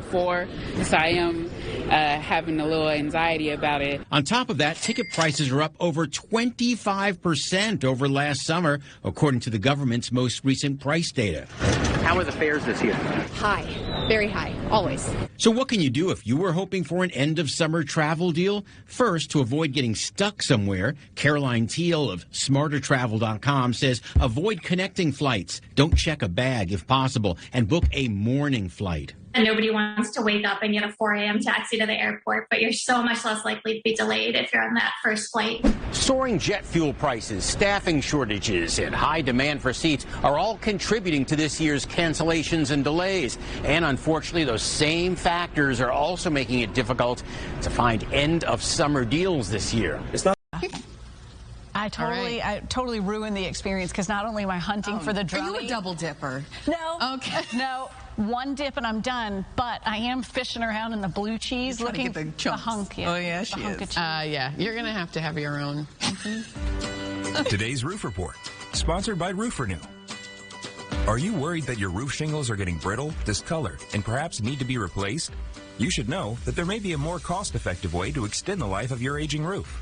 before, so I am having a little anxiety about it. On top of that, ticket prices are up over 25% over last summer, according to the government's most recent price data. How are the fares this year? High, very high, always. So what can you do if you were hoping for an end-of-summer travel deal? First, to avoid getting stuck somewhere, Caroline Teal of SmarterTravel.com says avoid connecting flights. Don't check a bag if possible, and book a morning flight. And nobody wants to wake up and get a 4 a.m. taxi to the airport, but you're so much less likely to be delayed if you're on that first flight. Soaring jet fuel prices, staffing shortages, and high demand for seats are all contributing to this year's cancellations and delays. And unfortunately, those same factors are also making it difficult to find end-of-summer deals this year. It's not. I totally ruined the experience because not only am I hunting for the drummy. Are you a double dipper? No. Okay. No. One dip and I'm done, but I am fishing around in the blue cheese looking for the hunk. Yeah, oh, yeah, she is. Yeah, you're going to have your own. Today's Roof Report, sponsored by Roof Renew. Are you worried that your roof shingles are getting brittle, discolored, and perhaps need to be replaced? You should know that there may be a more cost-effective way to extend the life of your aging roof.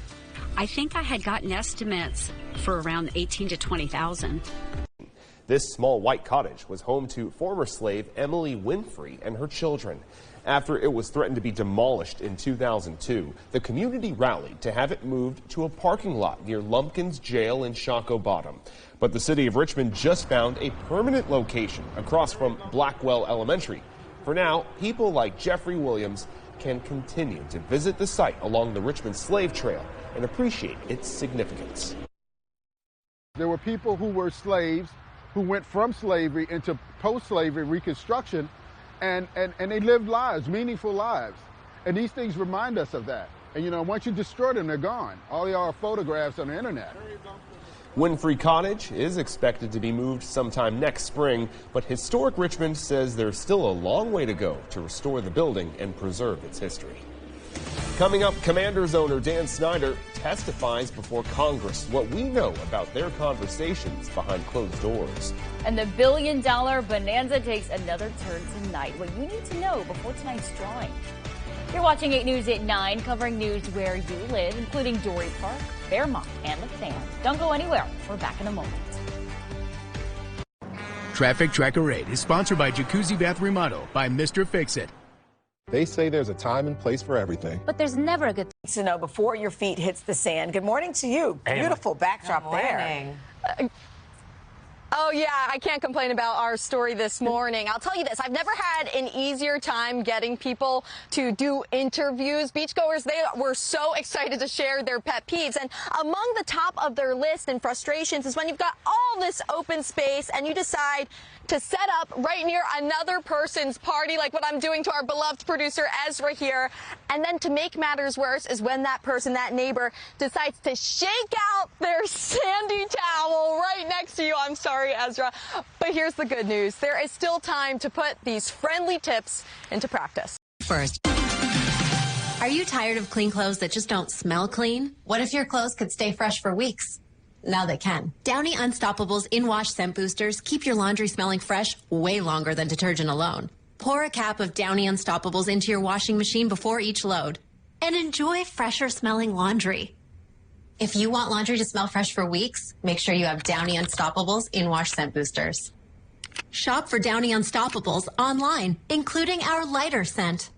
I think I had gotten estimates for around $18,000 to $20,000. This small white cottage was home to former slave Emily Winfrey and her children. After it was threatened to be demolished in 2002, the community rallied to have it moved to a parking lot near Lumpkins Jail in Shockoe Bottom. But the city of Richmond just found a permanent location across from Blackwell Elementary. For now, people like Jeffrey Williams can continue to visit the site along the Richmond Slave Trail and appreciate its significance. There were people who were slaves who went from slavery into post-slavery Reconstruction, and they lived lives, meaningful lives. And these things remind us of that. And, you know, once you destroy them, they're gone. All they are photographs on the internet. Winfrey Cottage is expected to be moved sometime next spring, but Historic Richmond says there's still a long way to go to restore the building and preserve its history. Coming up, Commanders owner Dan Snyder testifies before Congress what we know about their conversations behind closed doors. And the billion-dollar bonanza takes another turn tonight. What you need to know before tonight's drawing. You're watching 8 News at 9, covering news where you live, including Dorey Park, Fairmont, and the Fan. Don't go anywhere. We're back in a moment. Traffic Tracker 8 is sponsored by Jacuzzi Bath Remodel by Mr. Fix-It. They say there's a time and place for everything. But there's never a good thing to know before your feet hits the sand. Good morning to you. Beautiful backdrop there. Oh, yeah, I can't complain about our story this morning. I'll tell you this, I've never had an easier time getting people to do interviews. Beachgoers, they were so excited to share their pet peeves. And among the top of their list and frustrations is when you've got all this open space and you decide to set up right near another person's party, like what I'm doing to our beloved producer Ezra here. And then to make matters worse is when that person, that neighbor, decides to shake out their sandy towel right next to you. I'm sorry, Ezra, but here's the good news. There is still time to put these friendly tips into practice. First, are you tired of clean clothes that just don't smell clean? What if your clothes could stay fresh for weeks? Now they can. Downy Unstoppable's in-wash scent boosters keep your laundry smelling fresh way longer than detergent alone. Pour a cap of Downy Unstoppables into your washing machine before each load and enjoy fresher smelling laundry. If you want laundry to smell fresh for weeks, make sure you have Downy Unstoppables in-wash scent boosters. Shop for Downy Unstoppables online, including our lighter scent.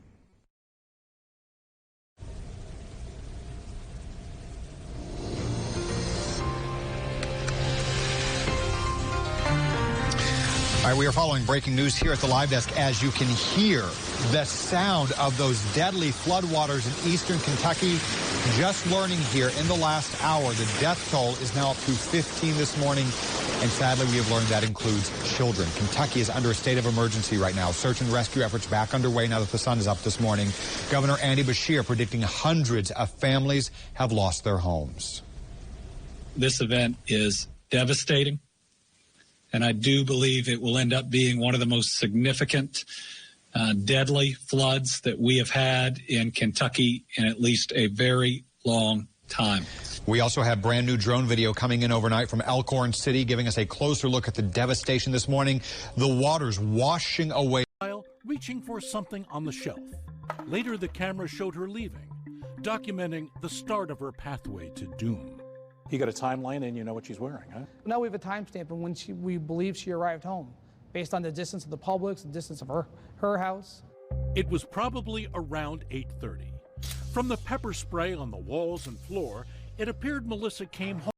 All right, we are following breaking news here at the live desk. As you can hear, the sound of those deadly floodwaters in eastern Kentucky. Just learning here in the last hour, the death toll is now up to 15 this morning. And sadly, we have learned that includes children. Kentucky is under a state of emergency right now. Search and rescue efforts back underway now that the sun is up this morning. Governor Andy Beshear predicting hundreds of families have lost their homes. This event is devastating. And I do believe it will end up being one of the most significant, deadly floods that we have had in Kentucky in at least a very long time. We also have brand new drone video coming in overnight from Elkhorn City, giving us a closer look at the devastation this morning. The waters washing away. We reaching for something on the shelf. Later, the camera showed her leaving, documenting the start of her pathway to doom. You got a timeline and you know what she's wearing, huh? Now we have a timestamp on when we believe she arrived home, based on the distance of the Publix, the distance of her house. It was probably around 8:30. From the pepper spray on the walls and floor, it appeared Melissa came home.